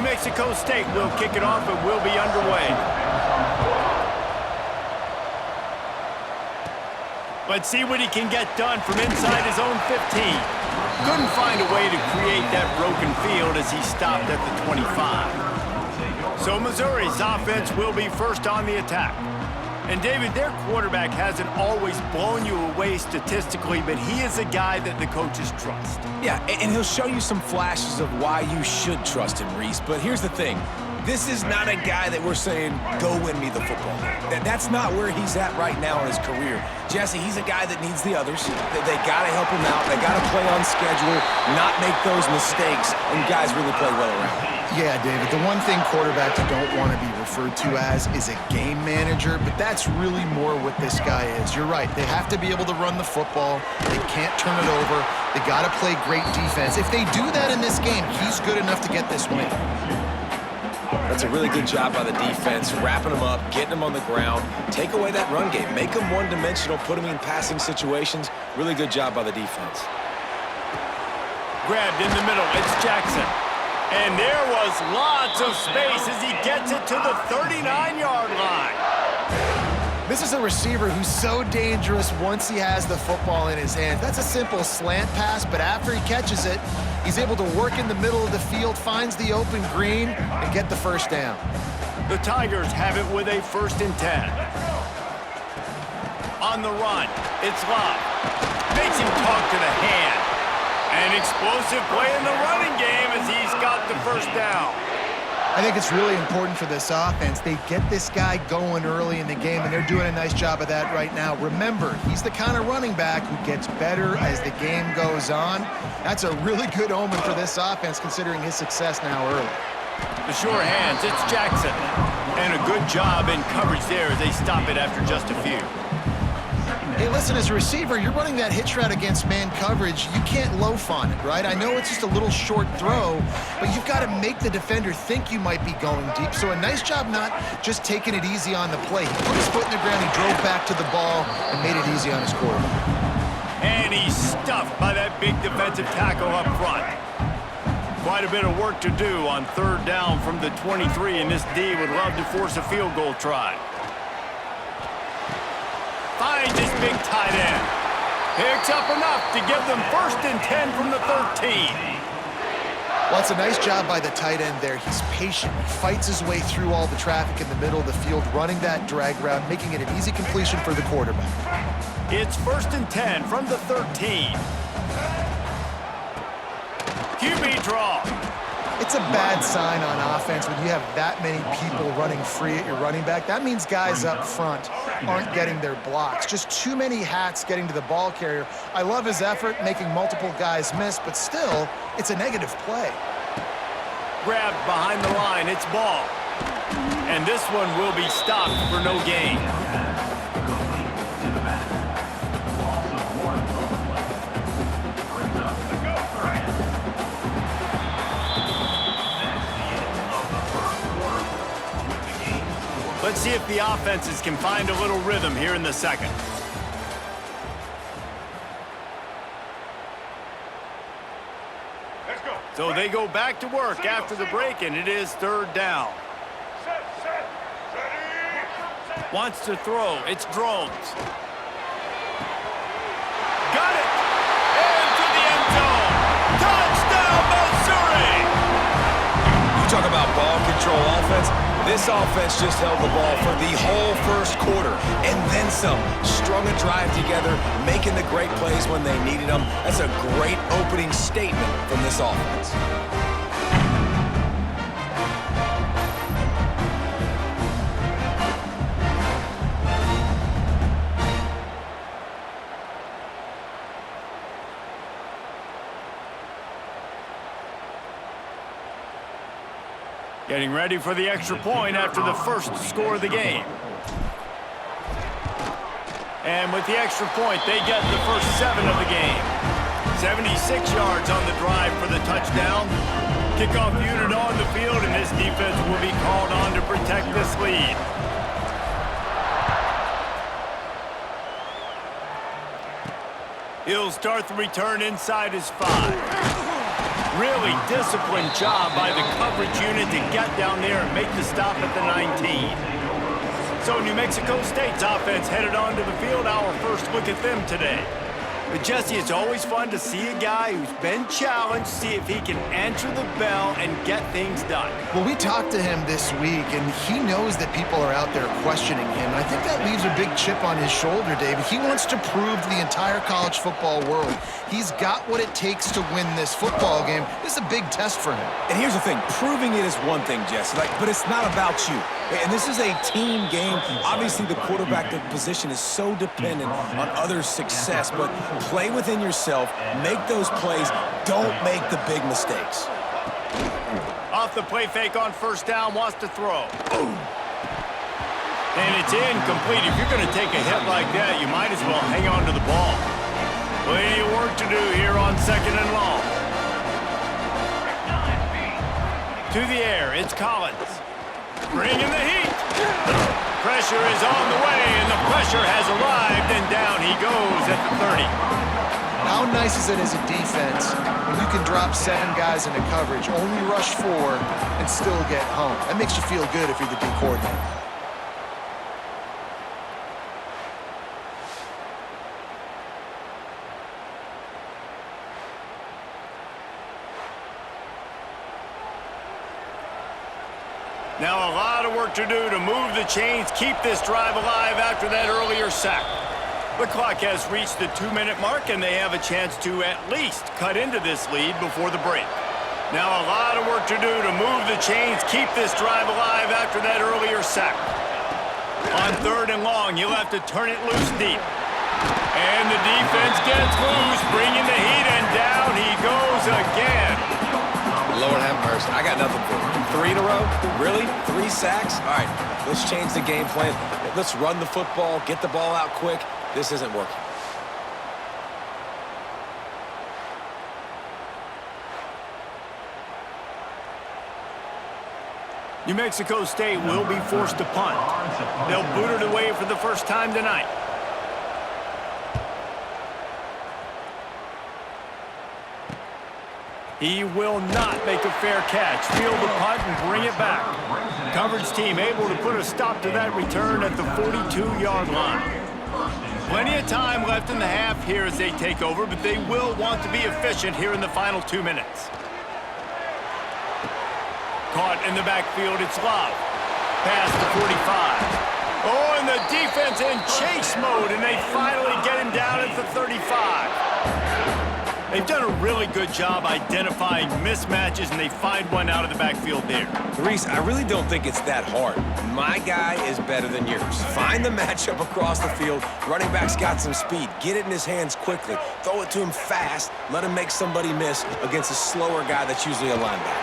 Mexico State will kick it off and will be underway. Let's see what he can get done from inside his own 15. Couldn't find a way to create that broken field as he stopped at the 25. So Missouri's offense will be first on the attack. And David, their quarterback hasn't always blown you away statistically, but he is a guy that the coaches trust. Yeah, and he'll show you some flashes of why you should trust him, Reese. But here's the thing. This is not a guy that we're saying, go win me the football game. That's not where he's at right now in his career. Jesse, he's a guy that needs the others. They got to help him out. They got to play on schedule, not make those mistakes, and guys really play well around him. Yeah, David, the one thing quarterbacks don't want to be referred to as is a game manager, but that's really more what this guy is. You're right. They have to be able to run the football. They can't turn it over. They got to play great defense. If they do that in this game, he's good enough to get this win. That's a really good job by the defense, wrapping them up, getting them on the ground. Take away that run game. Make them one-dimensional, put them in passing situations. Really good job by the defense. Grabbed in the middle. It's Jackson. And there was lots of space as he gets it to the 39-yard line. This is a receiver who's so dangerous once he has the football in his hands. That's a simple slant pass, but after he catches it, he's able to work in the middle of the field, finds the open green, and get the first down. The Tigers have it with a 1st and 10. On the run, it's Love. Makes him talk to the hand. An explosive play in the running game as he's got the first down. I think it's really important for this offense. They get this guy going early in the game, and they're doing a nice job of that right now. Remember, he's the kind of running back who gets better as the game goes on. That's a really good omen for this offense, considering his success now early. The sure hands, it's Jackson. And a good job in coverage there as they stop it after just a few. Hey, listen, as a receiver, you're running that hitch route against man coverage. You can't loaf on it, right? I know it's just a little short throw, but you've got to make the defender think you might be going deep. So a nice job not just taking it easy on the play. He put his foot in the ground, he drove back to the ball, and made it easy on his quarterback. And he's stuffed by that big defensive tackle up front. Quite a bit of work to do on 3rd down from the 23, and this D would love to force a field goal try. Finds his big tight end. Picks up enough to give them 1st and 10 from the 13. Well, it's a nice job by the tight end there. He's patient. He fights his way through all the traffic in the middle of the field, running that drag route, making it an easy completion for the quarterback. It's 1st and 10 from the 13. QB draw. It's a bad sign on offense when you have that many people running free at your running back. That means guys up front aren't getting their blocks. Just too many hats getting to the ball carrier. I love his effort, making multiple guys miss, but still, it's a negative play. Grabbed behind the line, it's ball. And this one will be stopped for no gain. Let's see if the offenses can find a little rhythm here in the second. Let's go. So they go back to work after the break, and it is 3rd down. Set. Ready. Wants to throw. It's Drones. Got it! Into the end zone. Touchdown, Missouri! You talk about ball control offense. This offense just held the ball for the whole 1st quarter, and then some. Strung a drive together, making the great plays when they needed them. That's a great opening statement from this offense. Getting ready for the extra point after the first score of the game. And with the extra point, they get the first 7 of the game. 76 yards on the drive for the touchdown. Kickoff unit on the field, and this defense will be called on to protect this lead. He'll start the return inside his 5. Really disciplined job by the coverage unit to get down there and make the stop at the 19. So New Mexico State's offense headed onto the field. Our first look at them today. But Jesse, it's always fun to see a guy who's been challenged, see if he can answer the bell and get things done. Well, we talked to him this week, and he knows that people are out there questioning him. And I think that leaves a big chip on his shoulder, David. He wants to prove to the entire college football world he's got what it takes to win this football game. This is a big test for him. And here's the thing. Proving it is one thing, Jesse, but it's not about you. And this is a team game. Obviously, the quarterback position is so dependent on others' success, but play within yourself, make those plays, don't make the big mistakes. Off the play fake on first down, wants to throw. And it's incomplete. If you're going to take a hit like that, you might as well hang on to the ball. Plenty of work to do here on second and long. To the air, it's Collins. Bringing the heat. Pressure is on the way, and the pressure has arrived, and down he goes at the 30. How nice is it as a defense when you can drop 7 guys into coverage, only rush 4, and still get home? That makes you feel good if you're the D coordinator. Now a lot of work to do to move the chains, keep this drive alive after that earlier sack. The clock has reached the 2-minute mark, and they have a chance to at least cut into this lead before the break. Now a lot of work to do to move the chains, keep this drive alive after that earlier sack. On third and long, you'll have to turn it loose deep. And the defense gets loose, bringing the heat, and down he goes again. Lord have mercy. I got nothing for him. 3 in a row? Really? 3 sacks? All right, let's change the game plan. Let's run the football, get the ball out quick. This isn't working. New Mexico State will be forced to punt. They'll boot it away for the first time tonight. He will not make a fair catch. Field the punt and bring it back. Coverage team able to put a stop to that return at the 42-yard line. Plenty of time left in the half here as they take over, but they will want to be efficient here in the final 2 minutes. Caught in the backfield, it's Love. Past the 45. Oh, and the defense in chase mode, and they finally get him down at the 35. They've done a really good job identifying mismatches, and they find one out of the backfield there. Reese, I really don't think it's that hard. My guy is better than yours. Find the matchup across the field. Running back's got some speed. Get it in his hands quickly. Throw it to him fast. Let him make somebody miss against a slower guy that's usually a linebacker.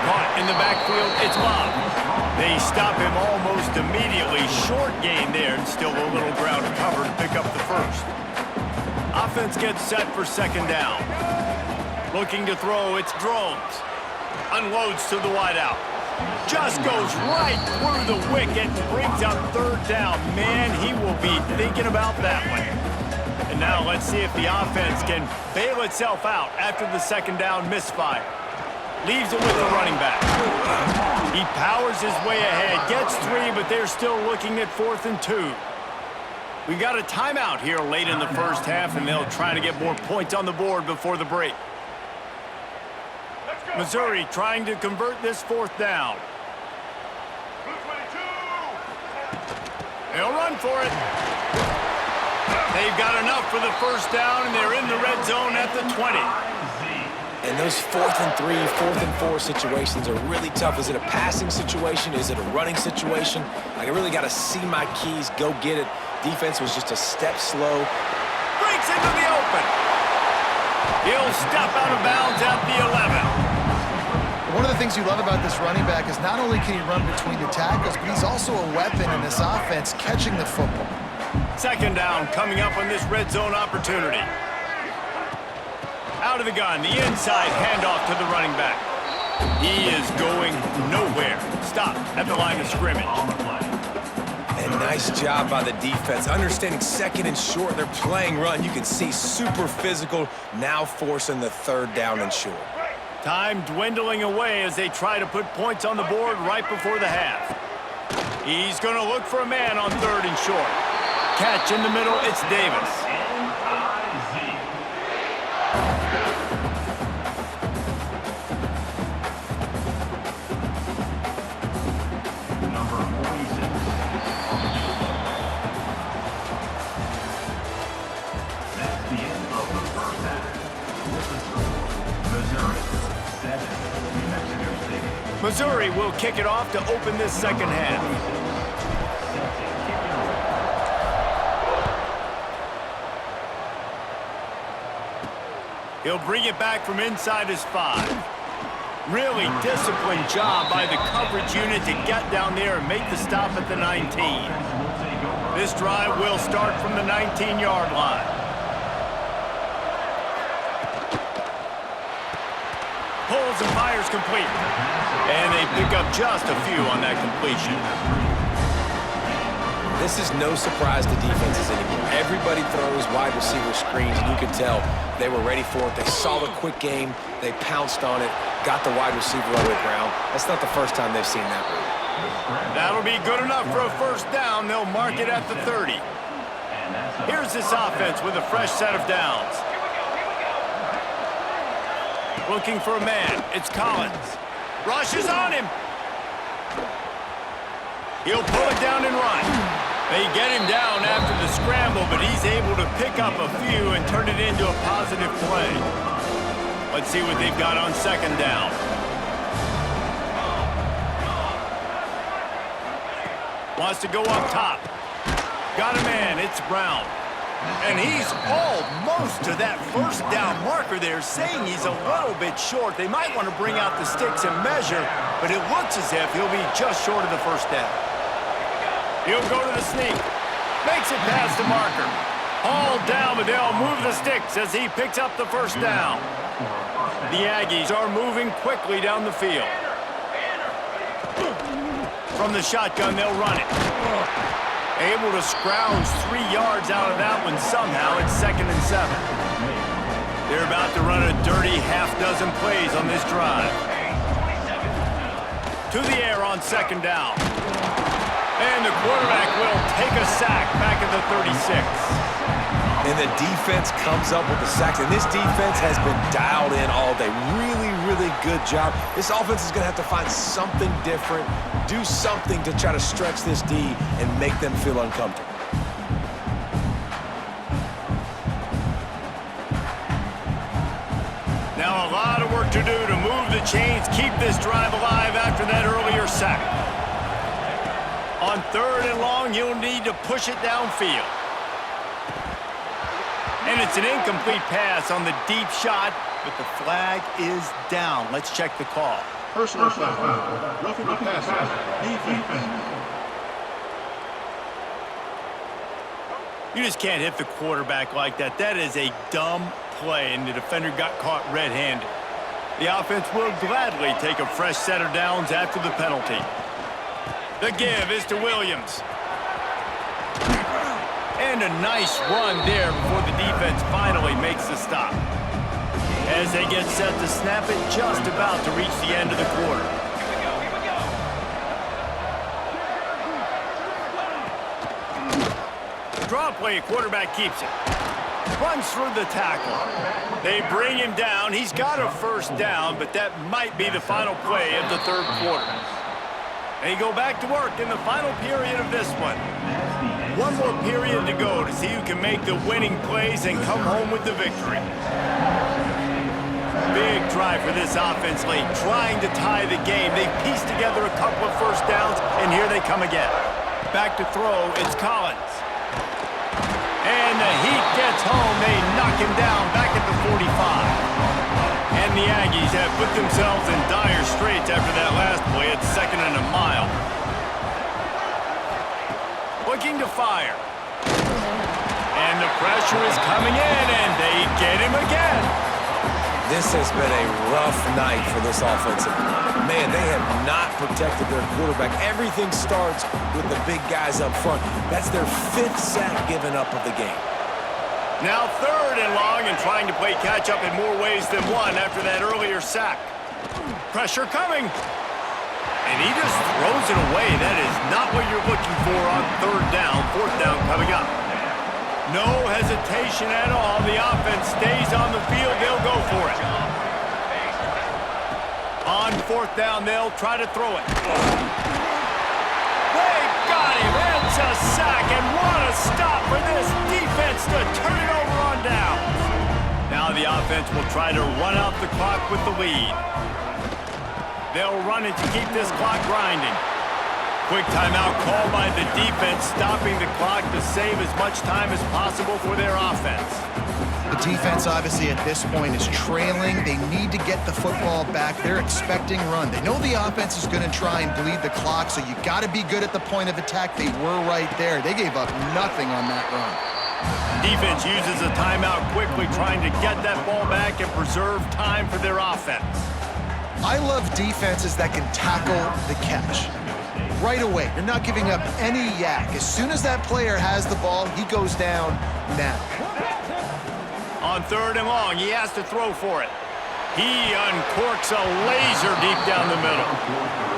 Caught in the backfield, it's Love. They stop him almost immediately. Short gain there, and still a little ground to cover to pick up the first. Offense gets set for second down. Looking to throw, it's Drones. Unloads to the wideout. Just goes right through the wicket and brings up third down. Man, he will be thinking about that one. And now let's see if the offense can bail itself out after the second down misfire. Leaves it with the running back. He powers his way ahead, gets 3, but they're still looking at 4th and 2. We've got a timeout here late in the first half, and they'll try to get more points on the board before the break. Missouri trying to convert this 4th down. They'll run for it. They've got enough for the first down, and they're in the red zone at the 20. And those 4th and 3, 4th and 4 situations are really tough. Is it a passing situation? Is it a running situation? I really got to see my keys, go get it. Defense was just a step slow. Breaks into the open. He'll step out of bounds at the 11. One of the things you love about this running back is not only can he run between the tackles, but he's also a weapon in this offense, catching the football. Second down coming up on this red zone opportunity. Out of the gun, the inside handoff to the running back. He is going nowhere. Stop at the line of scrimmage. And nice job by the defense. Understanding second and short, they're playing run. You can see super physical, now forcing the third down and short. Time dwindling away as they try to put points on the board right before the half. He's going to look for a man on 3rd and short. Catch in the middle, it's Davis. Number 46. That's the end of the first half. With the score, Missouri 7, New Mexico State. Missouri will kick it off to open this second half. He'll bring it back from inside his 5. Really disciplined job by the coverage unit to get down there and make the stop at the 19. This drive will start from the 19-yard line. Pulls and fires complete. And they pick up just a few on that completion. This is no surprise to defenses anymore. Everybody throws wide receiver screens, and you can tell they were ready for it. They saw the quick game. They pounced on it, got the wide receiver on the ground. That's not the first time they've seen that one. That'll be good enough for a first down. They'll mark it at the 30. Here's this offense with a fresh set of downs. Looking for a man. It's Collins. Rushes on him. He'll pull it down and run. They get him down after the scramble, but he's able to pick up a few and turn it into a positive play. Let's see what they've got on 2nd down. Wants to go up top. Got a man. It's Brown. And he's almost to that first down marker there, saying he's a little bit short. They might want to bring out the sticks and measure, but it looks as if he'll be just short of the first down. He'll go to the sneak. Makes it past the marker. All down, but they'll move the sticks as he picks up the first down. The Aggies are moving quickly down the field. From the shotgun, they'll run it. Able to scrounge 3 yards out of that one somehow. It's 2nd and 7. They're about to run a dirty half-dozen plays on this drive. To the air on 2nd down. And the quarterback will take a sack back at the 36. And the defense comes up with the sacks. And this defense has been dialed in all day. Really, really good job. This offense is going to have to find something different, do something to try to stretch this D and make them feel uncomfortable. Now a lot of work to do to move the chains, keep this drive alive after that earlier sack. On 3rd and long, you'll need to push it downfield. And it's an incomplete pass on the deep shot, but the flag is down. Let's check the call. Personal foul. Roughing the passer. Defense. You just can't hit the quarterback like that. That is a dumb play, and the defender got caught red-handed. The offense will gladly take a fresh set of downs after the penalty. The give is to Williams. And a nice run there before the defense finally makes the stop. As they get set to snap it, just about to reach the end of the quarter. Draw play, quarterback keeps it. Runs through the tackle. They bring him down. He's got a first down, but that might be the final play of the 3rd quarter. They go back to work in the final period of this one. One more period to go to see who can make the winning plays and come home with the victory. Big drive for this offense late, trying to tie the game. They pieced together a couple of first downs, and here they come again. Back to throw, it's Collins. And the heat gets home. They knock him down back at the 45. And the Aggies have put themselves in dire straits after that last play at 2nd and a mile. Looking to fire. And the pressure is coming in, and they get him again. This has been a rough night for this offensive line. Man, they have not protected their quarterback. Everything starts with the big guys up front. That's their 5th sack given up of the game. Now 3rd and long, and trying to play catch-up in more ways than one after that earlier sack. Pressure coming. And he just throws it away. That is not what you're looking for on third down. Fourth down coming up. No hesitation at all. The offense stays on the field. They'll go for it. On fourth down, they'll try to throw it. They got him. It's a sack. And what a stop for this defense to turn it over on down. Now the offense will try to run out the clock with the lead. They'll run it to keep this clock grinding. Quick timeout called by the defense, stopping the clock to save as much time as possible for their offense. The defense, obviously, at this point is trailing. They need to get the football back. They're expecting run. They know the offense is going to try and bleed the clock, so you got to be good at the point of attack. They were right there. They gave up nothing on that run. Defense uses a timeout quickly, trying to get that ball back and preserve time for their offense. I love defenses that can tackle the catch. Right away, you're not giving up any yak. As soon as that player has the ball, he goes down now. On third and long, he has to throw for it. He uncorks a laser deep down the middle.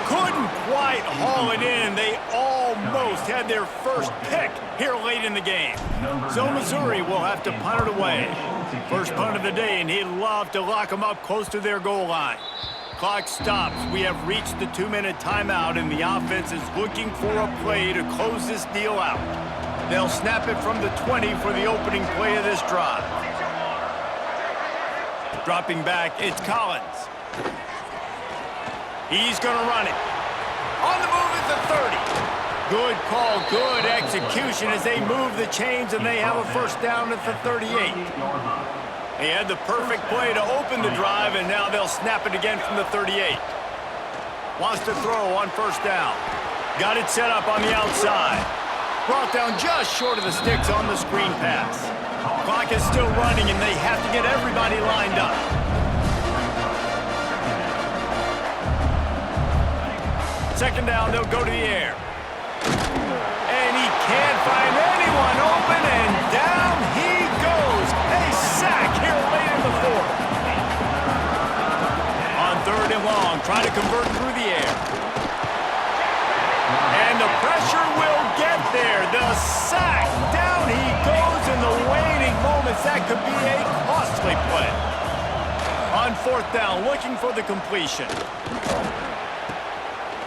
Couldn't quite haul it in. They almost had their first pick here late in the game. So Missouri will have to punt it away. First punt of the day, and he'd love to lock them up close to their goal line. Clock stops. We have reached the 2-minute timeout, and the offense is looking for a play to close this deal out. They'll snap it from the 20 for the opening play of this drive. Dropping back, it's Collins. He's going to run it. On the move at the 30. Good call, good execution as they move the chains, and they have a first down at the 38. They had the perfect play to open the drive, and now they'll snap it again from the 38. Wants to throw on first down. Got it set up on the outside. Brought down just short of the sticks on the screen pass. Clock is still running, and they have to get everybody lined up. Second down, they'll go to the air. And he can't find anyone open, and down he goes. A sack here late in the fourth. On third and long, try to convert through the air. And the pressure will get there. The sack, down he goes in the waning moments. That could be a costly play. On fourth down, looking for the completion.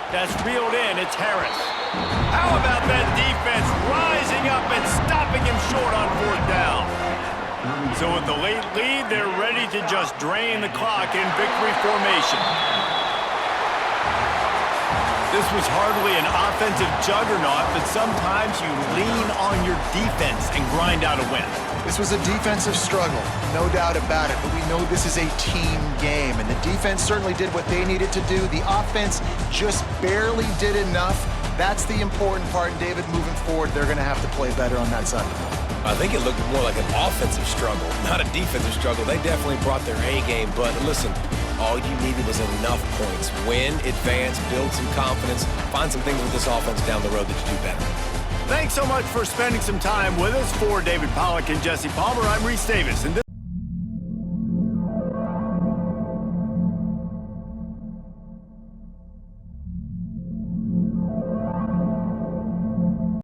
That's reeled in, it's Harris. How about that defense rising up and stopping him short on fourth down? So with the late lead, they're ready to just drain the clock in victory formation. This was hardly an offensive juggernaut, but sometimes you lean on your defense and grind out a win. This was a defensive struggle, no doubt about it, but we know this is a team game, and the defense certainly did what they needed to do. The offense just barely did enough. That's the important part, and David, moving forward, they're going to have to play better on that side of the ball. I think it looked more like an offensive struggle, not a defensive struggle. They definitely brought their A game, but listen, all you needed was enough points. Win, advance, build some confidence, find some things with this offense down the road that you do better. Thanks so much for spending some time with us. For David Pollack and Jesse Palmer, I'm Reese Davis. And